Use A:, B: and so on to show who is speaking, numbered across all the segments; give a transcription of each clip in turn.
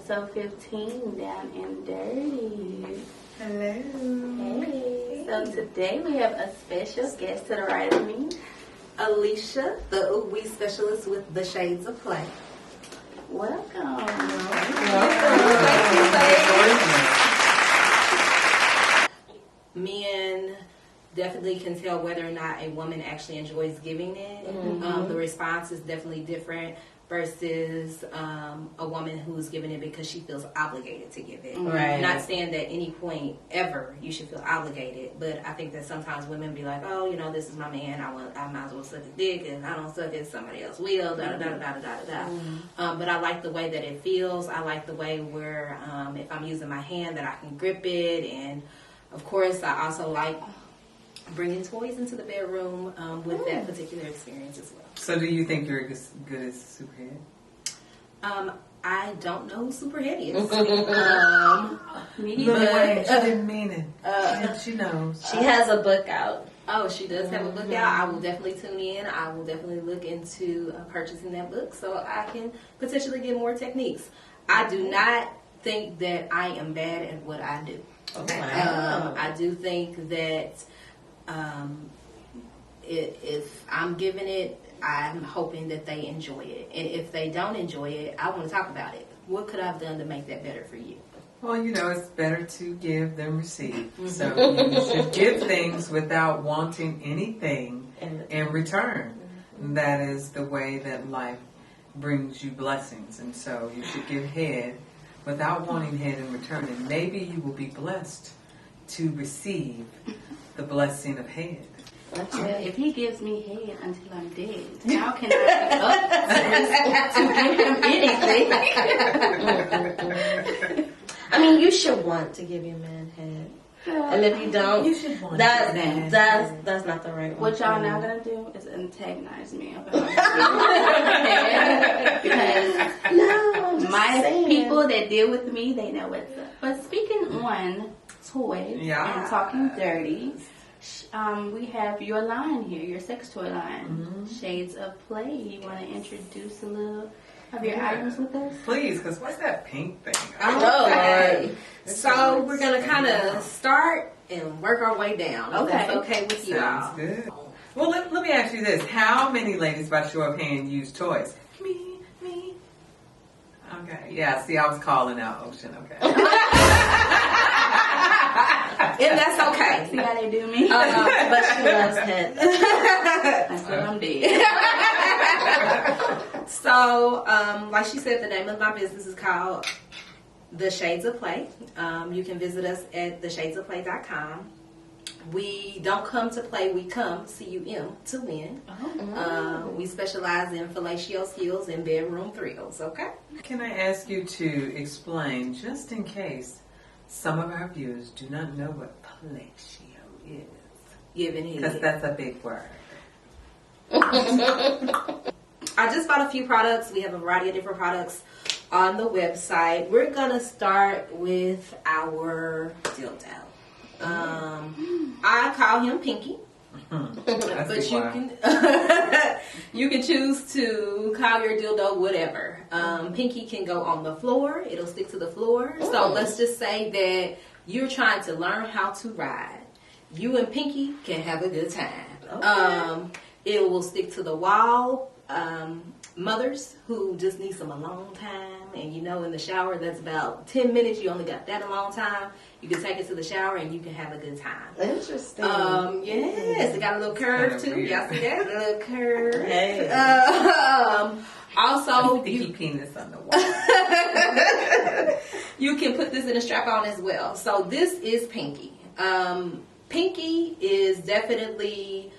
A: episode 15, Down and Dirty.
B: Hello.
A: Hey. So today we have a special guest to the right of me.
B: Alicia, the OOE specialist with the Shades of Play.
A: Welcome.
B: Men definitely can tell whether or not a woman actually enjoys giving it.
A: Mm-hmm.
B: The response is definitely different versus a woman who's giving it because she feels obligated to give it.
C: Right.
B: Not saying that any point ever you should feel obligated, but I think that sometimes women be like, oh, you know, this is my man, I might as well suck his dick, and I don't suck it, somebody else will, But I like the way that it feels. I like the way where if I'm using my hand that I can grip it, and of course I also like bringing toys into the bedroom with that particular experience as well.
C: So do you think you're as good as Superhead?
B: I don't know who Superhead is.
A: Me
C: But she didn't mean it. She knows.
D: She has a book out.
B: Oh, she does have a book out. I will definitely tune in. I will definitely look into purchasing that book so I can potentially get more techniques. I do not think that I am bad at what I do.
C: Okay.
B: I do think that if I'm giving it, I'm hoping that they enjoy it. And if they don't enjoy it, I want to talk about it. What could I have done to make that better for you?
C: Well, you know, it's better to give than receive. So you should give things without wanting anything in return. That is the way that life brings you blessings. And so you should give head without wanting head in return. And maybe you will be blessed to receive the blessing of head.
A: If he gives me head until I'm dead, how can I give up to give him anything?
D: I mean, you should want to give your man head. And if you don't,
C: You should want
D: that's not the right one.
A: What y'all now gonna do is antagonize me about because my people that deal with me, they know what's up. But speaking on toys and talking dirty, we have your line here, your sex toy line, Shades of Play. You want to introduce a little of your items with us?
C: Please, because what's that pink thing?
B: Okay. So we're going to kind of start and work our way down. If that's okay with you all.
C: Sounds good. Well, let me ask you this. How many ladies, by show of hand, use toys? Me. Okay. Yeah, see, I was calling out Ocean. Okay.
B: And that's okay.
A: See how they do me?
D: But she loves head.
A: That's what I'm dead.
B: So, like she said, the name of my business is called The Shades of Play. You can visit us at theshadesofplay.com. We don't come to play, we come, C-U-M, to win. We specialize in fellatio skills and bedroom thrills, okay?
C: Can I ask you to explain, just in case some of our viewers do not know what fellatio is?
B: Giving
C: Because
B: head.
C: that's a big word.
B: I just bought a few products. We have a variety of different products on the website. We're going to start with our dildo. I call him Pinky. But you can choose to call your dildo whatever. Pinky can go on the floor. It'll stick to the floor. So let's just say that you're trying to learn how to ride. You and Pinky can have a good time. It will stick to the wall. Mothers who just need some alone time, and you know, in the shower, that's about 10 minutes. You only got that alone time. You can take it to the shower and you can have a good time.
D: Interesting.
B: Yes, it got a little curve too.
C: Weird.
B: Y'all see that? A little curve.
D: Hey.
B: Also,
C: Sticky penis on the wall.
B: you can put this in a strap-on as well. So this is Pinky. Pinky is definitely,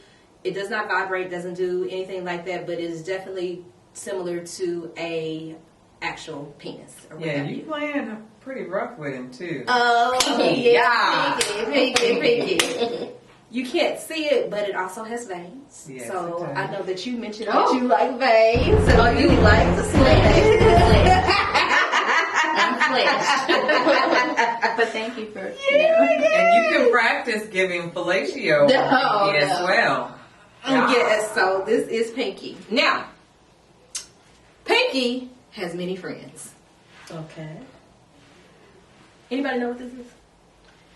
B: it does not vibrate, doesn't do anything like that, but it is definitely similar to a actual penis. Or
C: Yeah, you playing pretty rough with him too.
B: Oh, yeah. Pinky. You can't see it, but it also has veins.
C: Yes,
B: so
C: it does.
B: I know that you mentioned that you like veins. So
D: Oh, you like the
A: I'm flesh. But thank you for
C: And you can practice giving fellatio as well.
B: Yes, so this is Pinky. Now, Pinky has many friends.
D: Okay.
B: Anybody know what this is?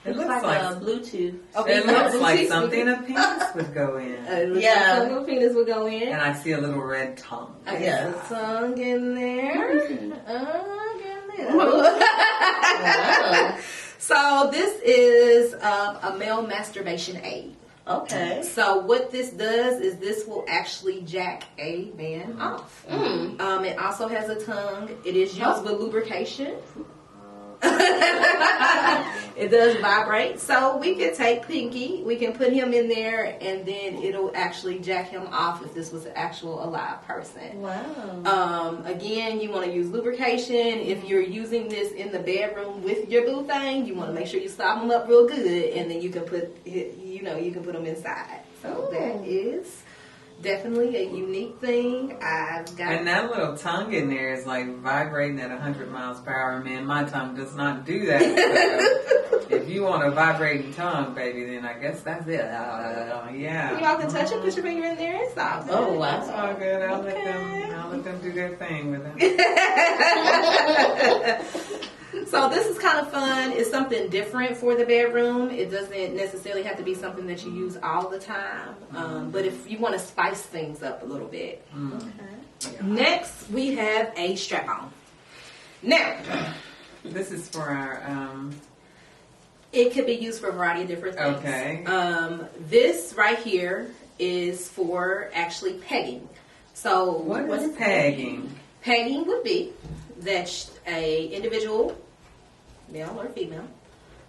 C: It
A: looks like a Bluetooth.
B: Okay,
C: it looks like something a penis would go in.
B: Something a penis would go in.
C: And I see a little red tongue.
B: Okay, a tongue in there. So this is a male masturbation aid.
D: Okay.
B: So what this does is this will actually jack a man off. It also has a tongue. It is used with lubrication. It does vibrate. So we can take Pinky, we can put him in there, and then it'll actually jack him off if this was an actual alive person.
D: Wow.
B: Again, you want to use lubrication. If you're using this in the bedroom with your boo thing, you want to make sure you stop him up real good, and then you can put him inside. So that is definitely a unique thing.
C: And that little tongue in there is like vibrating at 100 miles per hour. Man, my tongue does not do that. So if you want a vibrating tongue, baby, then I guess that's it. Yeah.
B: You all can touch it, put your finger in there, and stop.
D: Oh, wow.
C: That's all good. I'll let them do their thing with it.
B: So this is kind of fun. It's something different for the bedroom. It doesn't necessarily have to be something that you use all the time. But if you want to spice things up a little bit. Okay. Next, we have a strap-on. Now,
C: this is for our...
B: it could be used for a variety of different things.
C: Okay.
B: This right here is for actually pegging. So
C: what is pegging?
B: Pegging would be that a individual, male or female,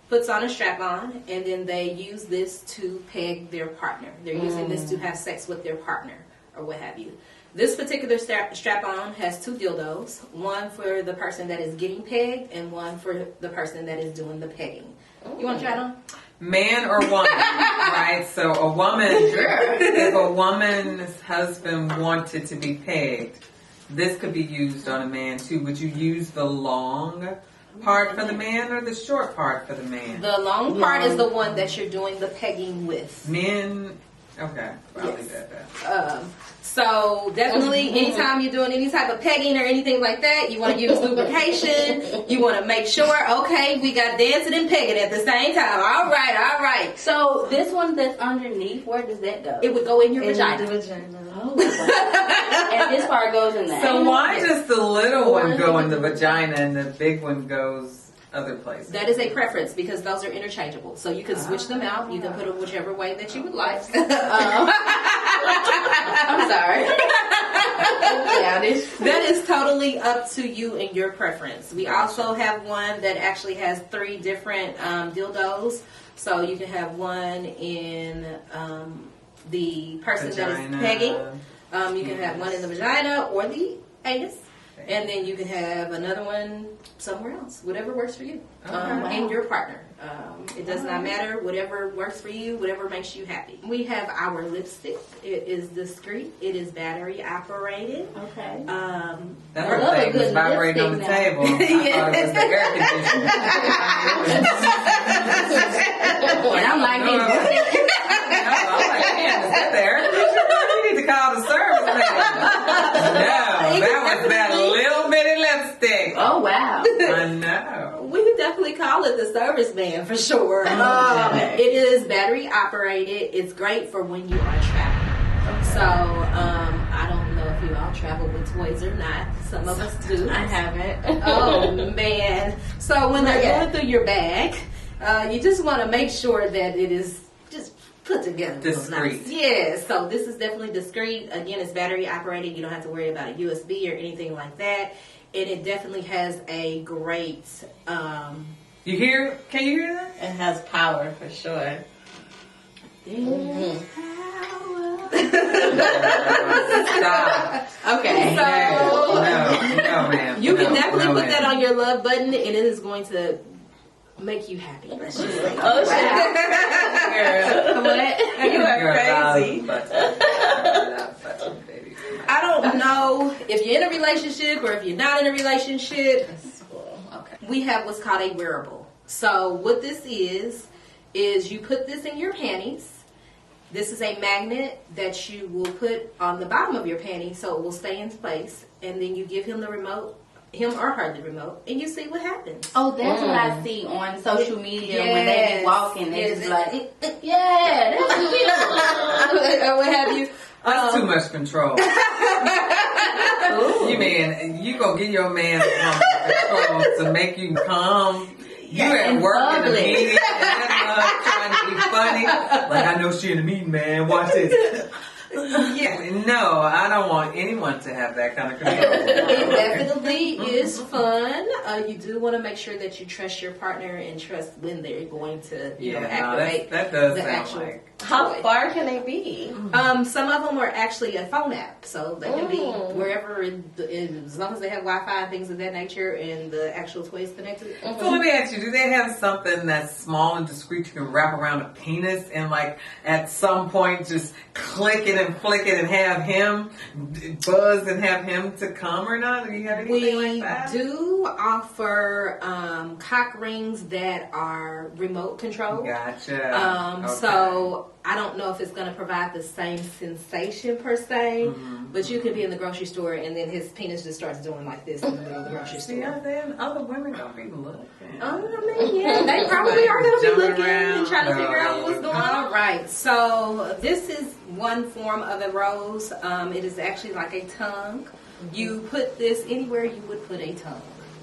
B: puts on a strap-on, and then they use this to peg their partner. They're using this to have sex with their partner or what have you. This particular strap-on has two dildos, one for the person that is getting pegged and one for the person that is doing the pegging. You want to try it on?
C: Man or woman, right? So a woman, if a woman's husband wanted to be pegged, this could be used on a man too. Would you use the long part for the man or the short part for the man?
B: The long part is the one that you're doing the pegging with.
C: Men, okay, probably that.
B: So definitely anytime you're doing any type of pegging or anything like that, you want to use lubrication. You want to make sure, okay, we got dancing and pegging at the same time. All right.
A: So this one that's underneath, where does that go?
B: It would go in your vagina.
A: Oh, and this part goes in there.
C: So why does the little one go in the vagina and the big one goes other places?
B: That is a preference because those are interchangeable. So you can switch them out. You can put them whichever way that you would like.
A: I'm sorry.
B: That is totally up to you and your preference. We also have one that actually has 3 different dildos. So you can have one in the person that is pegging. You can have one in the vagina or the anus. And then you can have another one somewhere else, whatever works for you and your partner. It does not matter. Whatever works for you, whatever makes you happy. We have our lipstick. It is discreet. It is battery operated.
A: Okay.
C: That little thing was vibrating on the table. I thought it was the air conditioner.
A: And I'm like,
C: man, is that the air conditioner? You need to call the service man. No, that was that little bitty lipstick.
A: Oh, wow.
C: I know.
B: We could definitely call it the service man for sure. It is battery operated. It's great for when you are traveling. So I don't know if you all travel with toys or not. Some of us do.
A: I haven't.
B: Oh man. So when they're going through your bag, you just want to make sure that it is just put together.
C: Discreet.
B: Nice. Yeah, so this is definitely discreet. Again, it's battery operated. You don't have to worry about a USB or anything like that. And it definitely has a great...
C: You hear? Can you hear that?
D: It has power for sure.
C: Stop.
B: Okay. So...
C: No, ma'am.
B: You can definitely put that on your love button, and it is going to make you happy. Let's just say.
D: Oh, shit.
B: What?
D: You are crazy.
B: I don't know if you're in a relationship or if you're not in a relationship.
A: Okay.
B: We have what's called a wearable. So what this is you put this in your panties. This is a magnet that you will put on the bottom of your panties so it will stay in place. And then you give him the remote him or her the remote, and you see what happens.
A: Oh, that's what I see on social media when they be walking. They just like, yeah, that's cute.
B: Or what have you.
C: That's too much control. You mean you gonna get your man control to make you calm? You at work in a meeting and trying to be funny. Like, I know she in a meeting, man. Watch this. Yeah, no, I don't want anyone to have that kind of control.
B: It definitely is fun. You do want to make sure that you trust your partner and trust when they're going to, activate
C: that does
B: the
C: sound
B: actual.
C: like.
D: How far can they be?
B: Some of them are actually a phone app, so they can be wherever, as long as they have Wi-Fi and things of that nature, and the actual toy is connected.
C: So let me ask you: do they have something that's small and discreet you can wrap around a penis and, like, at some point just click it and flick it and have him buzz and have him to come or not? Do you have anything like that?
B: We do offer cock rings that are remote controlled.
C: Gotcha. Okay.
B: So I don't know if it's going to provide the same sensation per se, but you could be in the grocery store and then his penis just starts doing like this in the middle of the grocery store.
C: Yeah, then other women don't be looking.
B: I mean, yeah, they probably are going to be looking and trying to figure out what's going on. All right, so this is one form of a rose. It is actually like a tongue. You put this anywhere you would put a tongue.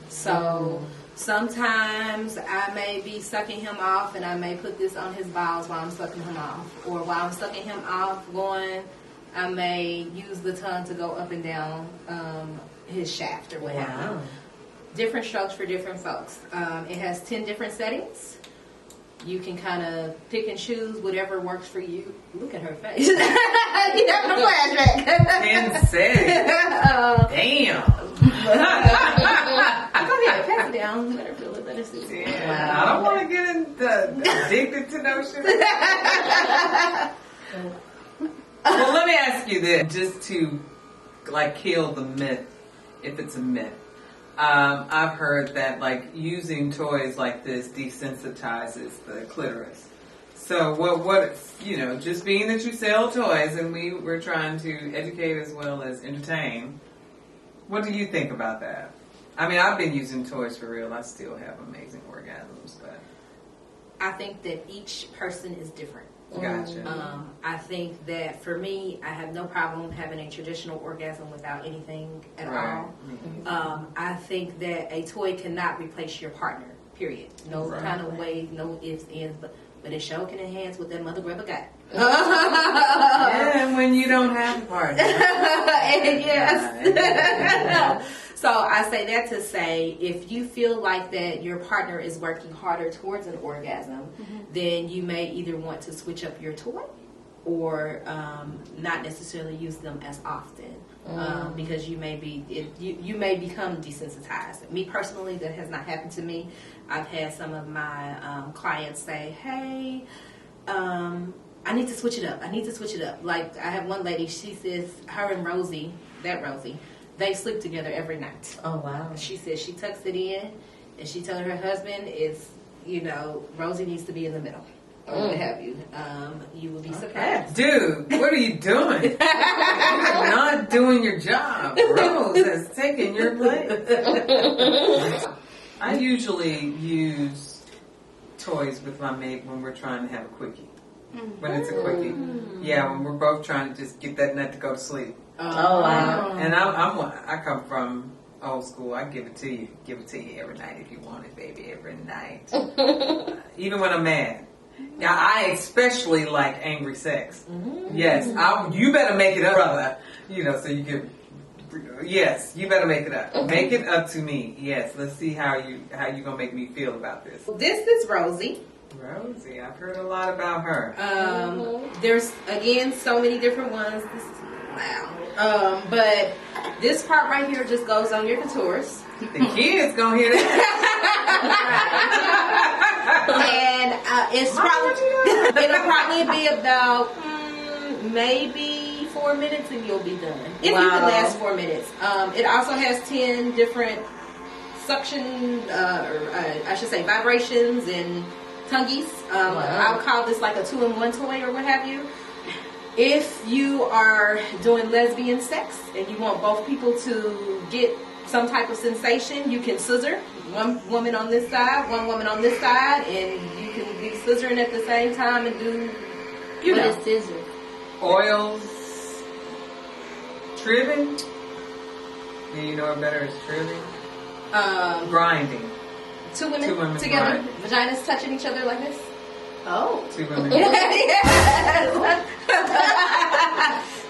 B: So sometimes I may be sucking him off and I may put this on his balls while I'm sucking him off. Or while I'm sucking him off, I may use the tongue to go up and down his shaft or what have you. Different strokes for different folks. It has 10 different settings. You can kind of pick and choose whatever works for you. Look at her face. You having a flashback.
C: 10 settings. Damn.
B: Go ahead, pass it down. Let her feel it. Let her see.
C: Yeah, I don't want to get addicted to no shit. Well, let me ask you this, just to like kill the myth, if it's a myth. I've heard that like using toys like this desensitizes the clitoris. So what just being that you sell toys and we're trying to educate as well as entertain, what do you think about that? I mean, I've been using toys for real. I still have amazing orgasms, but
B: I think that each person is different.
C: Gotcha.
B: I think that for me, I have no problem having a traditional orgasm without anything at all. Mm-hmm. I think that a toy cannot replace your partner, period. No kind of way, no ifs, ands, but it sure can enhance what that mother grubber got.
C: And when you don't have a partner.
B: Yes. So I say that to say, if you feel like that your partner is working harder towards an orgasm, then you may either want to switch up your toy or not necessarily use them as often because you may become desensitized. Me personally, that has not happened to me. I've had some of my clients say, hey, I need to switch it up. Like, I have one lady, she says her and Rosie, they sleep together every night.
D: Oh, wow.
B: She says she tucks it in, and she tells her husband Rosie needs to be in the middle. Or what have you. You will be surprised.
C: Dude, what are you doing? You're not doing your job. Rose has taken your place. I usually use toys with my mate when we're trying to have a quickie. When it's a quickie. Yeah, when we're both trying to just get that nut to go to sleep.
D: Oh, wow.
C: And I come from old school. I give it to you. Give it to you every night if you want it, baby. Every night. Even when I'm mad. Now, I especially like angry sex. Yes. You better make it up, brother. So you can... Yes, you better make it up. Make it up to me. Yes. Let's see how you gonna make me feel about this.
B: This is Rosie.
C: Rosie, I've heard a lot about her.
B: There's, again, so many different ones. This is loud. But this part right here just goes on your clitoris.
C: The kids gonna hear that.
B: And it'll probably be about maybe 4 minutes and you'll be done. If you can last 4 minutes. It also has 10 different suction, I should say vibrations and tongues. I would call this like a 2-in-1 toy or what have you. If you are doing lesbian sex and you want both people to get some type of sensation, you can scissor. One woman on this side, one woman on this side, and you can be scissoring at the same time and do,
A: what is scissor?
C: Oils, trimming. Do you know what better is trimming? Grinding.
B: Two women together,
C: grind.
B: vaginas touching each other like this.
A: Oh.
C: 2 women.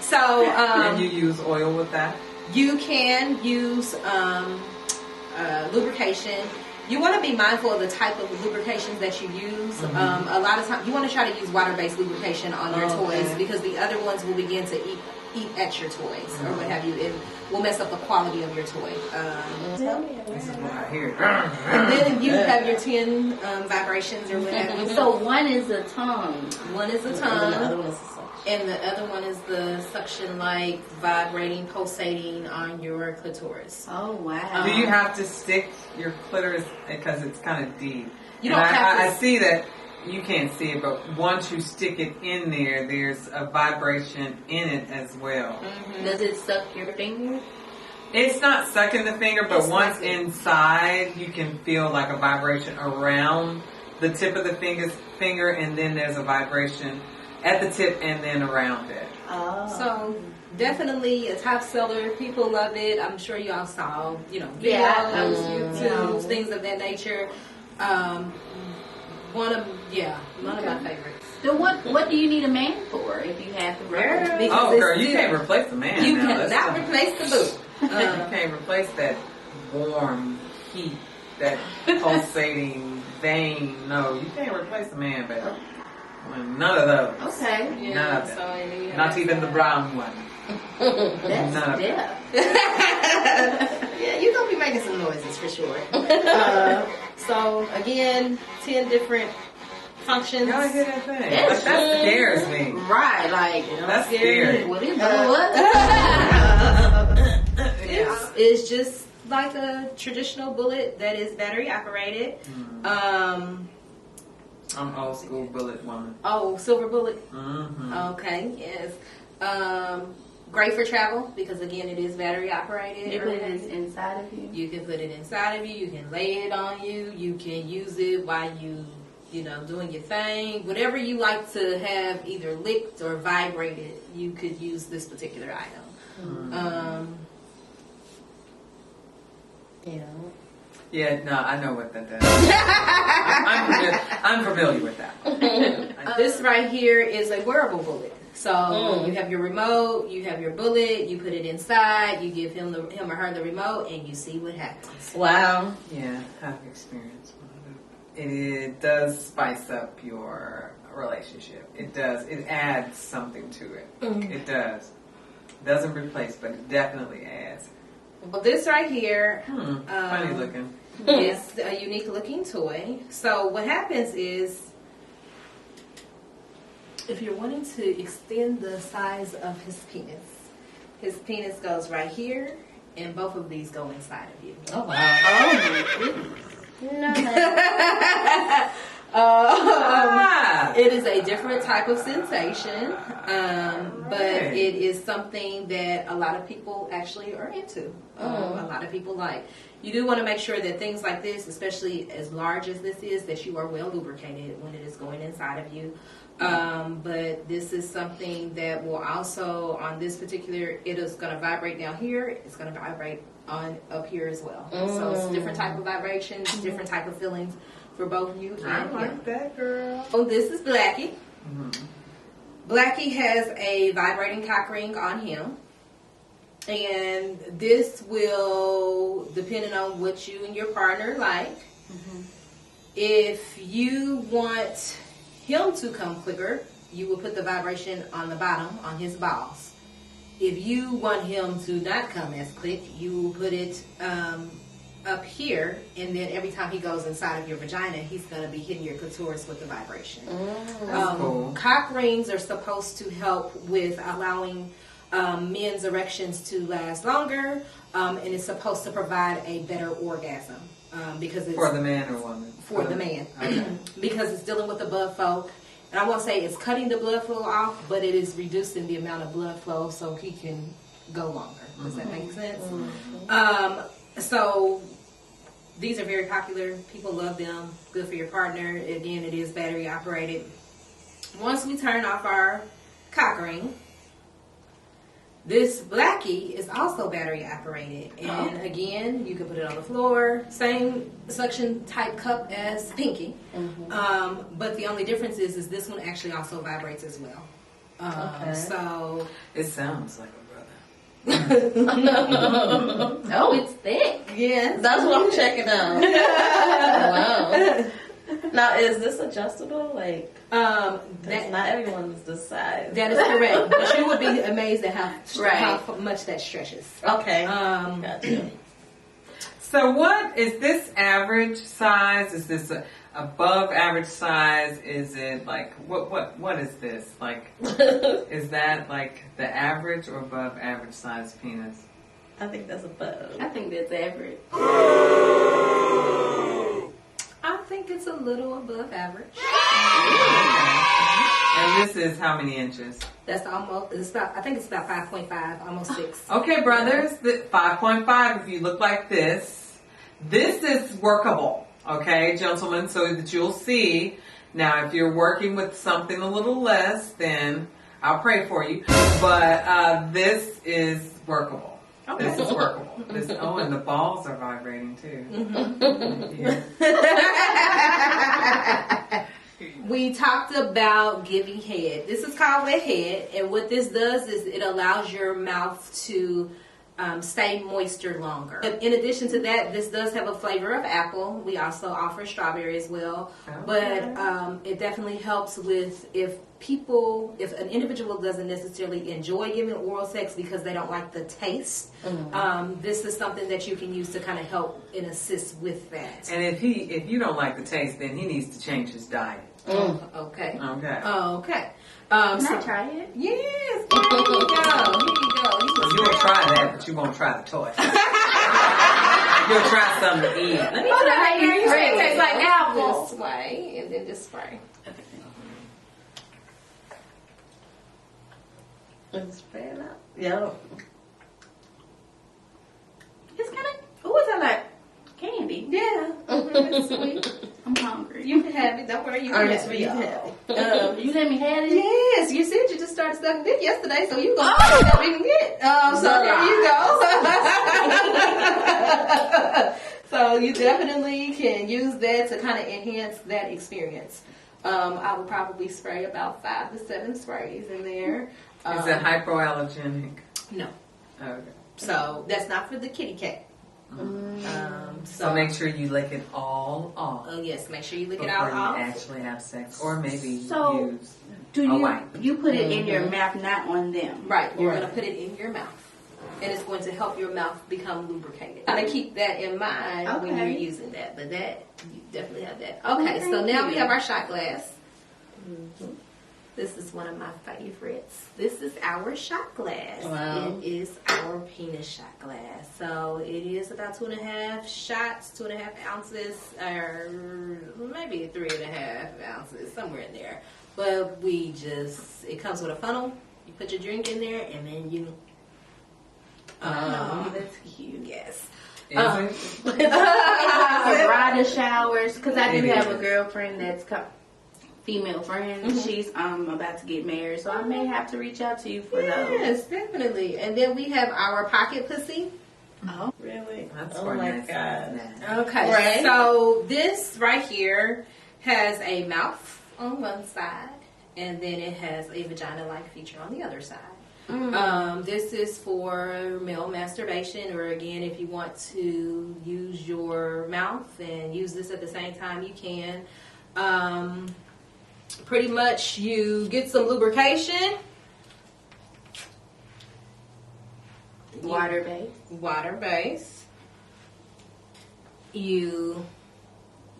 B: So,
C: and you use oil with that?
B: you can use lubrication. You want to be mindful of the type of lubrications that you use. A lot of times, you want to try to use water-based lubrication on your toys because the other ones will begin to eat at your toys or what have you. It will mess up the quality of your toy.
C: This is what I hear.
B: And then you have your 10 vibrations or whatever.
A: So one is the tongue.
B: One is the tongue, and the other one is the suction, like vibrating, pulsating on your clitoris.
A: Oh, wow.
C: Do you have to stick your clitoris because it's kind of deep?
B: You don't have to.
C: I see that you can't see it, but once you stick it in there, there's a vibration in it as well.
A: Does it suck your finger?
C: It's not sucking the finger, but once inside, you can feel like a vibration around the tip of the finger, and then there's a vibration at the tip and then around it.
A: Oh.
B: So definitely a top seller. People love it. I'm sure y'all saw, videos, YouTubes, things of that nature. One of my favorites.
A: So what do you need a man for if you have the rubber?
B: Because
C: girl, you can't replace the man.
B: You
C: now.
B: cannot replace the boot.
C: You can't replace that warm heat, that pulsating vein. No, you can't replace the man, baby. None of those.
A: Okay.
B: Yeah,
C: None of them.
B: so
C: Not even the brown one.
A: That's
C: None of them.
B: Yeah, you're going to be making some noises for sure. So, again, 10 different functions.
C: Y'all hear that thing?
A: That
C: scares me.
A: Right, like
C: That's scary.
A: What is
B: It's just like a traditional bullet that is battery operated.
C: I'm old school bullet woman.
B: Oh, silver bullet.
C: Mm-hmm.
B: Okay, yes. Great for travel because again, it is battery operated.
A: You put it inside of you.
B: You can put it inside of you. You can lay it on you. You can use it while you doing your thing. Whatever you like to have either licked or vibrated, you could use this particular item.
C: Yeah, no, I know what that does. I'm familiar with that.
B: This right here is a wearable bullet. So you have your remote, you have your bullet, you put it inside, you give him or her the remote, and you see what happens.
D: Wow.
C: Yeah, I've experienced one of it. It does spice up your relationship. It does. It adds something to it. It does. It doesn't replace, but it definitely adds.
B: Well, this right here
C: funny looking.
B: is a unique looking toy. So what happens is, if you're wanting to extend the size of his penis goes right here, and both of these go inside of you.
D: Oh, wow. Oh, my goodness. No.
B: It is a different type of sensation, but it is something that a lot of people actually are into. A lot of people like. You do want to make sure that things like this, especially as large as this is, that you are well lubricated when it is going inside of you. But this is something that will also, on this particular, it is going to vibrate down here. It's going to vibrate on up here as well. So it's a different type of vibrations, different type of feelings for both you and
C: I
B: him.
C: like that, girl.
B: Oh, this is Blackie. Blackie has a vibrating cock ring on him. And this will, depending on what you and your partner like, if you want him to come quicker, you will put the vibration on the bottom, on his balls. If you want him to not come as quick, you will put it up here, and then every time he goes inside of your vagina, he's going to be hitting your clitoris with the vibration.
C: Cool.
B: Cock rings are supposed to help with allowing men's erections to last longer, and it's supposed to provide a better orgasm because it's
C: For the man or woman?
B: for the man.
C: Okay.
B: Because it's dealing with the blood flow. And I won't say it's cutting the blood flow off, but it is reducing the amount of blood flow so he can go longer. Does that make sense? So these are very popular. People love them. Good for your partner. Again, it is battery operated. Once we turn off our cock ring, this Blackie is also battery operated. And again, you can put it on the floor. Same suction type cup as Pinky. But the only difference is this one actually also vibrates as well. So
C: it sounds like a
A: Oh, it's thick.
D: Yes, that's what I'm checking out. Wow. Now, is this adjustable? Like, that, not everyone's the size.
B: That is correct. But you would be amazed at how much that stretches.
D: Okay. Gotcha.
C: So what is this average size? Is this above average size? Is it like what is this? Like is that like the average or above average size penis?
D: I think that's above.
A: I think that's average.
B: I think it's a little above average.
C: And this is how many inches?
B: That's almost, I think it's about 5.5, almost 6.
C: Okay, brothers, 5.5 if you look like this. This is workable, okay, gentlemen, so that you'll see. Now, if you're working with something a little less, then I'll pray for you. But this is workable. Okay. This is workable. And the balls are vibrating too.
B: We talked about giving head. This is called wet head, and what this does is it allows your mouth to stay moister longer. In addition to that, this does have a flavor of apple. We also offer strawberry as well. Okay. But it definitely helps with if an individual doesn't necessarily enjoy giving oral sex because they don't like the taste, this is something that you can use to kind of help and assist with that.
C: And if you don't like the taste, then he needs to change his diet.
B: Okay.
C: Okay.
B: Okay.
A: Can I try it?
B: Yes. Here you go.
C: You'll try that, but you won't try the toy. You'll try something to eat.
B: Let me try it. It tastes like apple. This way, and then this way.
D: It's spread out. Yep.
A: It's kind of, it's like candy.
B: Yeah. It's sweet.
A: I'm hungry.
B: You can have it. Don't worry. You can have it.
A: You let me have it?
B: Yes. You said you just started sucking dick yesterday, so you gonna we can get. So there you go. So you definitely can use that to kind of enhance that experience. I would probably spray about 5 to 7 sprays in there.
C: Is it hypoallergenic?
B: No.
C: Okay.
B: So that's not for the kitty cat.
C: So make sure you lick it all off.
B: Oh yes, make sure you lick it
C: before
B: all off.
C: you actually have sex, or maybe use
A: you put it in your mouth, not on them?
B: Right. You're going to put it in your mouth, and it's going to help your mouth become lubricated. Kind of keep that in mind when you're using that. But that you definitely have that. Okay. So now we have our shot glass. This is one of my favorites. This is our shot glass.
D: Wow.
B: It is our penis shot glass. So it is about 2.5 shots, 2.5 ounces, or maybe 3.5 ounces, somewhere in there. But it comes with a funnel. You put your drink in there, and then you.
A: That's cute.
B: Yes.
A: Bridal showers, because I do have a girlfriend that's female friend. She's about to get married, so I may have to reach out to you for those.
B: Yes, definitely. And then we have our pocket pussy.
A: Oh,
D: really?
C: That's
D: oh my god.
B: Okay.
D: Right.
B: So this right here has a mouth on one side, and then it has a vagina-like feature on the other side. This is for male masturbation, or again, if you want to use your mouth and use this at the same time, you can. Pretty much you get some lubrication.
A: Water base. You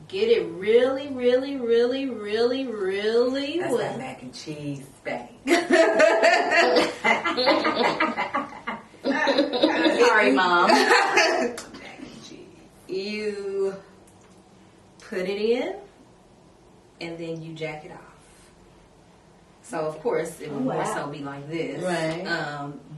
A: get it really, really, really, really, really
C: That's
A: well.
C: that mac and cheese bag.
A: Sorry, Mom.
C: Mac and cheese.
B: You put it in, and then you jack it off. So of course it will more so be like this,
D: right?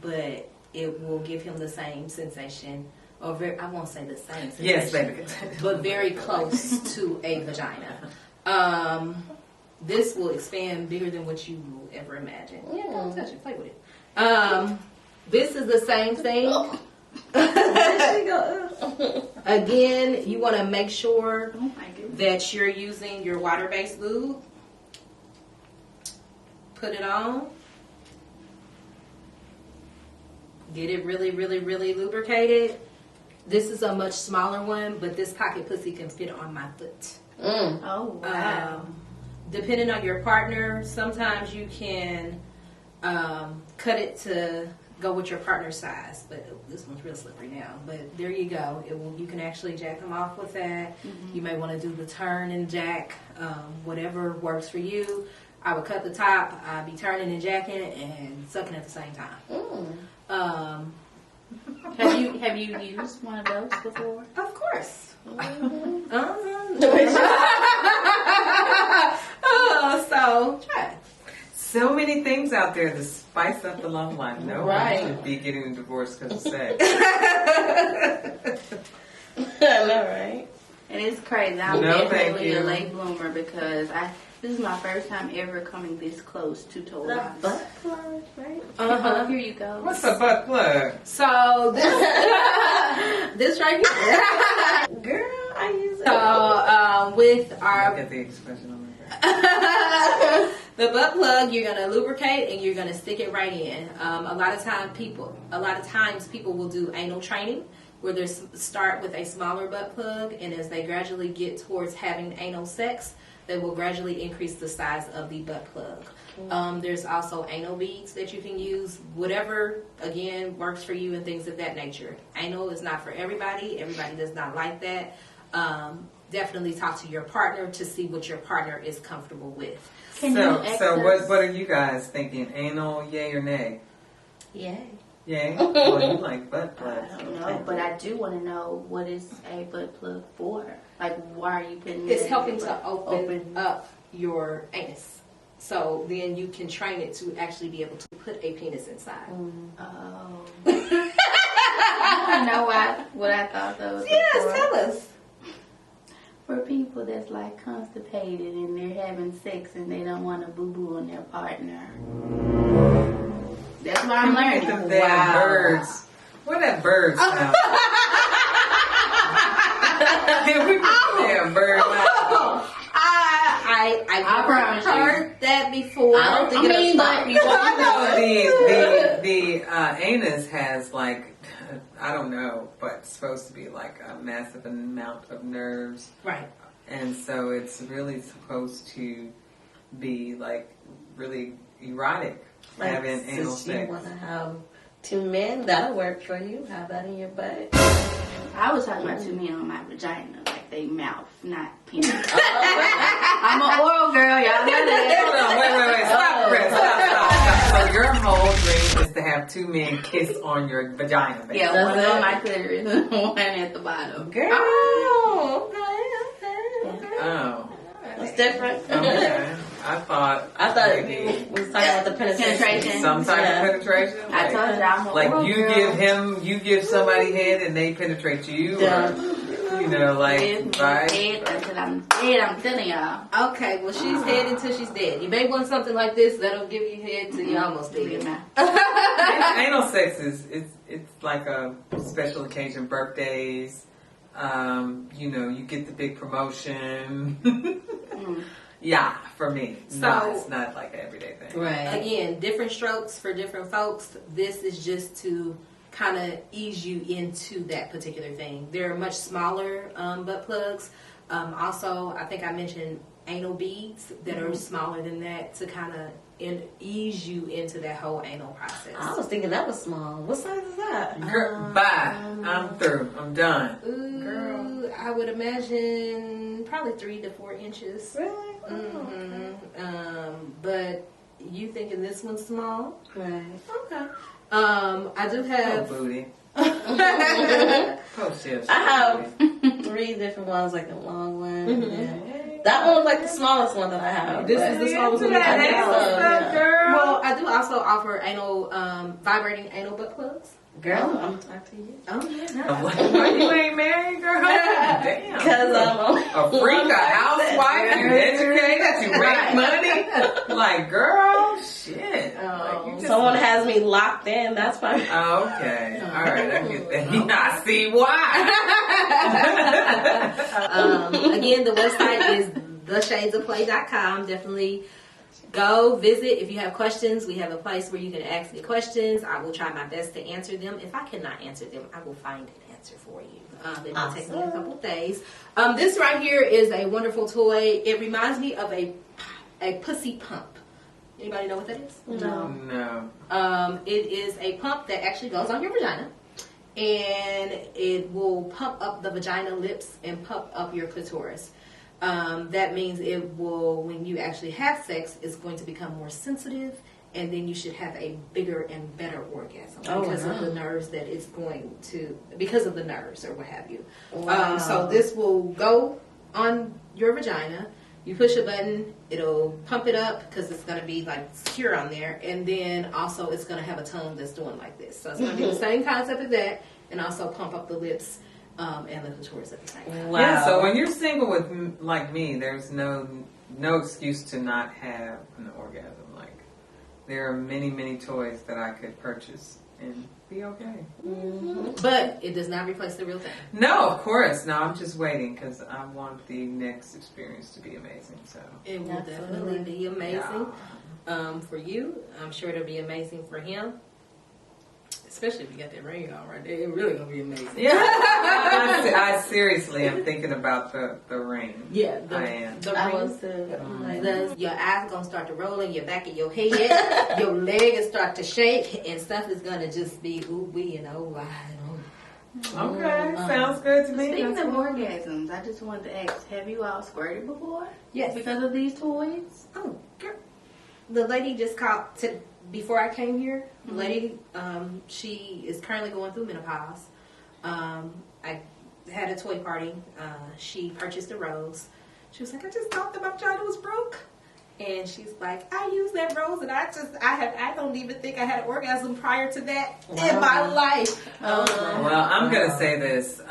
B: But it will give him the same sensation or I won't say the same sensation,
C: yes, baby,
B: but very close to a vagina. This will expand bigger than what you will ever imagine. Yeah, don't touch it, play with it. This is the same thing. Again, you want to make sure that you're using your water-based lube. Put it on. Get it really, really, really lubricated. This is a much smaller one, but this pocket pussy can fit on my foot.
A: Oh, wow.
B: Depending on your partner, sometimes you can cut it to go with your partner's size, but this one's real slippery now. But there you go. You can actually jack them off with that. You may want to do the turn and jack, whatever works for you. I would cut the top. I'd be turning and jacking and sucking at the same time.
A: Have you used one of those before?
B: Of course. So try it.
C: So many things out there to spice up the love life. No one should be getting a divorce because of sex.
D: I know, right?
A: And it's crazy. I'm definitely a late bloomer because this is my first time ever coming this close to total
D: butt plug, right?
A: Here you go.
C: What's a butt plug?
B: So this right here.
D: Girl, I use it.
B: So with our
C: Look at the expression on my
B: the butt plug, you're gonna lubricate and you're gonna stick it right in. A lot of times people will do anal training where they start with a smaller butt plug, and as they gradually get towards having anal sex, they will gradually increase the size of the butt plug. There's also anal beads that you can use, whatever, again, works for you and things of that nature. Anal is not for everybody. Everybody does not like that. Definitely talk to your partner to see what your partner is comfortable with.
C: So what are you guys thinking? Anal, yay or nay?
A: Yay.
C: Yay? Well, you like butt plugs.
A: I don't know, but I do want to know what is a butt plug for. Like, why are you putting
B: It's helping to open up your anus. So then you can train it to actually be able to put a penis inside.
A: Oh. I know what I thought those were.
B: Yes, tell us.
A: For people that's like constipated and they're having sex and they don't want to boo-boo on their partner. That's what I'm learning.
C: Look at them damn birds. What that bird sound? Damn bird.
B: I've heard that before.
D: I don't think it'll stop you.
C: The anus has like, I don't know, but it's supposed to be like a massive amount of nerves.
B: Right.
C: And so it's really supposed to be like really erotic,
D: Like,
C: having anal sex.
D: You want to have two men, that'll work for you. Have that in your butt.
A: I was talking about two men on my vagina, like they mouth, not penis. I'm an oral girl, y'all know that.
C: Hold on, wait. Stop. So your whole dream is to have two men kiss on your vagina, baby.
A: Yeah, one on my clitoris and one at the bottom.
D: Girl.
B: Oh, okay.
C: Oh.
D: It's different.
C: Okay. I thought
D: we was talking about the penetration.
C: Some type of penetration.
A: I told you I'm a
C: like
A: oral
C: you
A: girl.
C: you give somebody head and they penetrate you,
D: Yeah.
C: or you know, like right.
A: Head until I'm dead. I'm telling y'all.
B: Okay, well she's head until she's dead. You may want something like this that'll give you head till you're almost dead.
C: Anal sex it's like a special occasion, birthdays. You know, you get the big promotion. Yeah, for me. So it's not like an everyday thing.
D: Right.
B: Again, different strokes for different folks. This is just to kind of ease you into that particular thing. There are much smaller butt plugs. Also, I think I mentioned anal beads that are smaller than that to kind of ease you into that whole anal process.
D: I was thinking that was small. What size is that?
C: Girl, bye. I'm through. I'm done.
B: Ooh, girl, I would imagine probably 3 to 4 inches.
D: Really?
B: But you thinking this one's small?
D: Right.
B: Okay. I do have
C: booty. Post hips.
D: I have 3 different ones, like the long one. Mm-hmm. That one's like the smallest one that I have.
B: This is the smallest one that I have.
C: Girl.
B: Well, I do also offer anal, vibrating anal butt plugs.
D: Girl, I'm talking to you.
B: Oh, yeah.
C: I'm like, why you ain't married, girl? Damn.
D: Because I'm
C: a freak, a housewife, you educated, you make money. Like, girl, shit. Like, you just,
D: someone has me locked in. That's fine.
C: Okay. All right. I get that. I see why.
B: Again, the website is theshadesofplay.com. Definitely go visit. If you have questions, we have a place where you can ask me questions. I will try my best to answer them. If I cannot answer them, I will find an answer for you. It will take me a couple days. This right here is a wonderful toy. It reminds me of a pussy pump. Anybody know what that is?
C: No.
B: It is a pump that actually goes on your vagina, and it will pump up the vagina lips and pump up your clitoris. That means it will, when you actually have sex, it's going to become more sensitive, and then you should have a bigger and better orgasm because of the nerves that it's going to, because of the nerves or what have you.
D: Wow.
B: So this will go on your vagina. You push a button, it'll pump it up because it's going to be like secure on there, and then also it's going to have a tongue that's doing like this. So it's going to be the same concept as that, and also pump up the lips and the clitoris at the same time.
D: Wow.
C: Yeah, so when you're single with like me, there's no excuse to not have an orgasm. Like, there are many toys that I could purchase and be okay.
B: Mm-hmm. But it does not replace the real thing.
C: No, of course. No, I'm just waiting because I want the next experience to be amazing. So
B: it will definitely be amazing for you. I'm sure it'll be amazing for him. Especially if you got that ring on right there. It really going to be amazing.
C: Yeah. I seriously am thinking about the ring.
B: Yeah.
C: I am.
B: The
D: I
B: ring.
D: was too.
B: Your eyes going to start to roll in your back of your head. Your legs start to shake. And stuff is going to just be ooh-wee and oh-why.
C: Okay. Sounds good to me.
A: Speaking of orgasms, I just wanted to ask, have you all squirted before?
B: Yes.
A: Because of these toys?
B: Oh, girl. The lady just called before I came here. The lady, she is currently going through menopause. I had a toy party. She purchased a rose. She was like, I just thought that my vagina was broke. And she's like, I use that rose, and I don't even think I had an orgasm prior to that in my life.
C: Well, I'm gonna say this: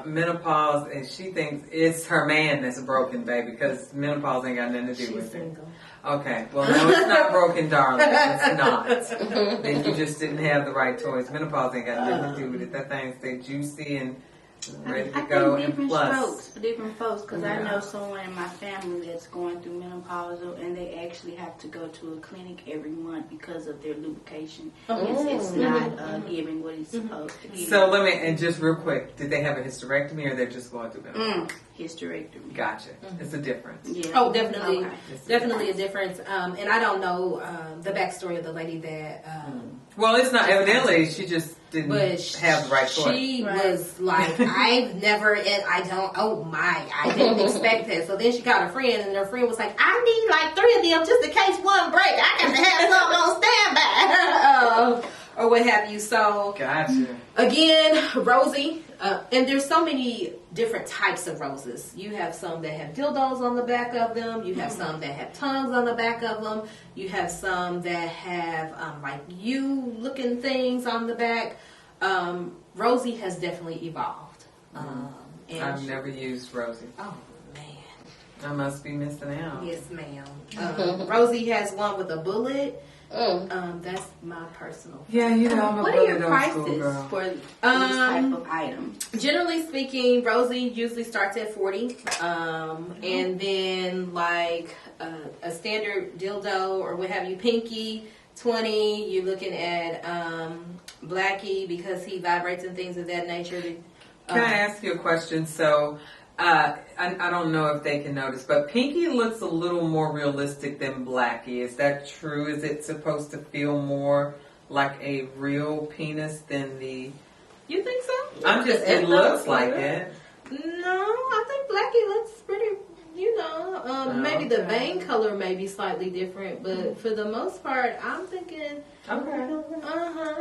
C: menopause, and she thinks it's her man that's broken, baby, because menopause ain't got nothing to do with it. Okay, well, no, it's not broken, darling. It's not. Then you just didn't have the right toys. Menopause ain't got nothing to do with it. That thing stay juicy and ready to go. And plus,
A: different folks, because I know someone in my family that's going through menopausal, and they actually have to go to a clinic every month because of their lubrication. It's not giving what it's supposed to give.
C: So and just real quick, did they have a hysterectomy or they're just going through menopause?
A: Hysterectomy.
C: Gotcha. It's a difference.
A: Yeah.
B: Oh, definitely.
A: Okay.
B: Definitely a difference. And I don't know the backstory of the lady that...
C: well, it's not evidently. She just didn't have the right choice.
B: She was like, I didn't expect that. So then she called her friend, and her friend was like, I need like 3 of them just in case one break. I got to have something on standby. Or what have you. So,
C: gotcha.
B: Again, Rosie, and there's so many different types of roses. You have some that have dildos on the back of them. You have some that have tongues on the back of them. You have some that have like you looking things on the back. Rosie has definitely evolved.
C: I've never used Rosie.
B: Oh man,
C: I must be missing out.
B: Yes, ma'am. Rosie has one with a bullet. That's my personal.
C: Yeah, I'm a
A: what are your prices for these type of items?
B: Generally speaking, Rosie usually starts at $40, and then like a standard dildo or what have you, Pinky, $20. You're looking at Blackie because he vibrates and things of that nature.
C: Can I ask you a question? So. I don't know if they can notice, but Pinky looks a little more realistic than Blackie. Is that true? Is it supposed to feel more like a real penis than the...
B: You think so?
C: It looks like it.
B: No, I think Blackie looks pretty, maybe the vein color may be slightly different, but for the most part, I'm thinking...
C: Okay.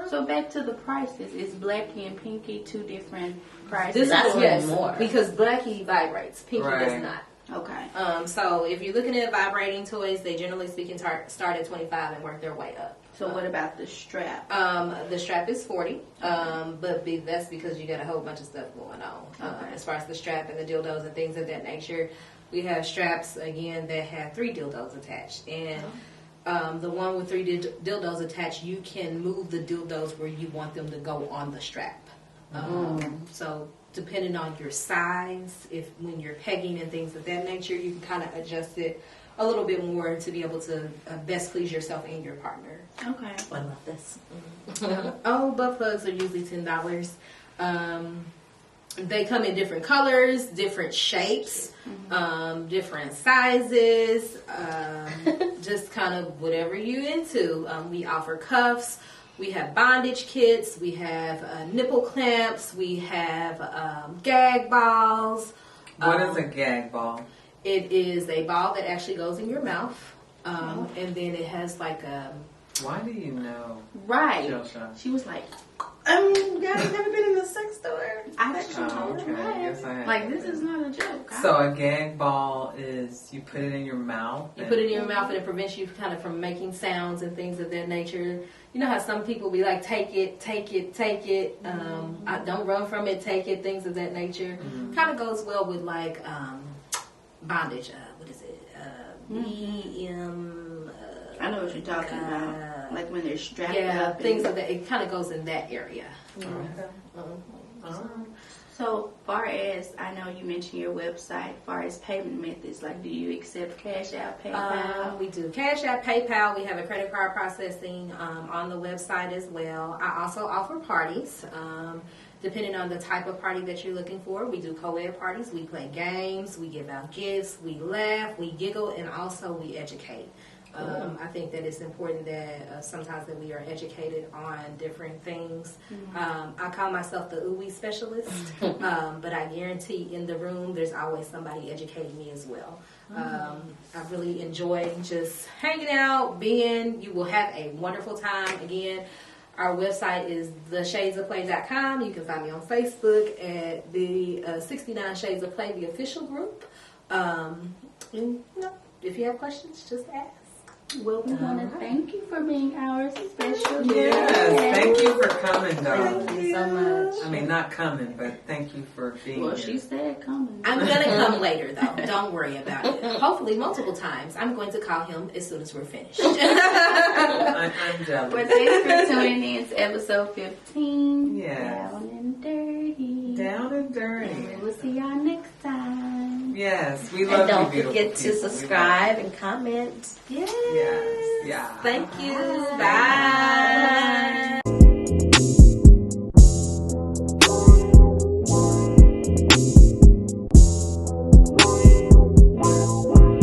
A: So back to the prices. Is Blackie and Pinky 2 different prices?
B: This is more. Because Blackie vibrates. Pinky does not.
A: Okay.
B: So if you're looking at vibrating toys, they generally speaking start at $25 and work their way up.
A: So what about the strap?
B: The strap is $40, but that's because you got a whole bunch of stuff going on. As far as the strap and the dildos and things of that nature, we have straps again that have 3 dildos attached, and the one with 3 dildos attached, you can move the dildos where you want them to go on the strap. So depending on your size, when you're pegging and things of that nature, you can kind of adjust it a little bit more to be able to best please yourself and your partner.
A: Okay.
D: I love this.
B: Butt plugs are usually $10. They come in different colors, different shapes, different sizes, just kind of whatever you into. We offer cuffs. We have bondage kits. We have nipple clamps. We have gag balls.
C: What is a gag ball?
B: It is a ball that actually goes in your mouth, and then it has like a...
C: Why do you know?
A: Right.
C: Josha?
A: She was like,
D: you guys never been in the sex store?
A: I actually told her.
C: Yes, I have.
A: Like, this is not a joke.
C: So a gag ball is you put it in your mouth?
B: You put it in your mouth and it prevents you kind of from making sounds and things of that nature. You know how some people be like, take it, take it, take it. I don't run from it, take it, things of that nature. Kind of goes well with like bondage. What is it?
A: I know what you're talking about. Like when they're strapped up.
B: Things of that. It kind of goes in that area.
A: So far as, I know you mentioned your website, far as payment methods, like do you accept Cash App, PayPal?
B: We do Cash App, PayPal. We have a credit card processing on the website as well. I also offer parties. Depending on the type of party that you're looking for, we do co-ed parties. We play games, we give out gifts, we laugh, we giggle, and also we educate. I think that it's important that sometimes that we are educated on different things. I call myself the ooey specialist, but I guarantee in the room there's always somebody educating me as well. I really enjoy just hanging out, you will have a wonderful time. Again, our website is theshadesofplay.com. You can find me on Facebook at the 69 Shades of Play, the official group. And, if you have questions, just ask.
A: Well, we want to thank you for being our special guest.
C: Yes, thank you for coming, though.
D: Thank you so much.
C: I mean, not coming, but thank you for being here.
A: Well, she said coming.
B: I'm going to come later, though. Don't worry about it. Hopefully, multiple times. I'm going to call him as soon as we're finished.
C: I'm jealous.
A: Well, thanks for tuning in to episode 15.
C: Yes.
A: Down and dirty.
C: Down and dirty.
A: And we'll see y'all next time.
C: Yes, we love you,
D: And don't
C: beautiful
D: forget to
C: people.
D: subscribe and comment.
B: Yes.
C: Yes. Yeah.
B: Thank you. Bye.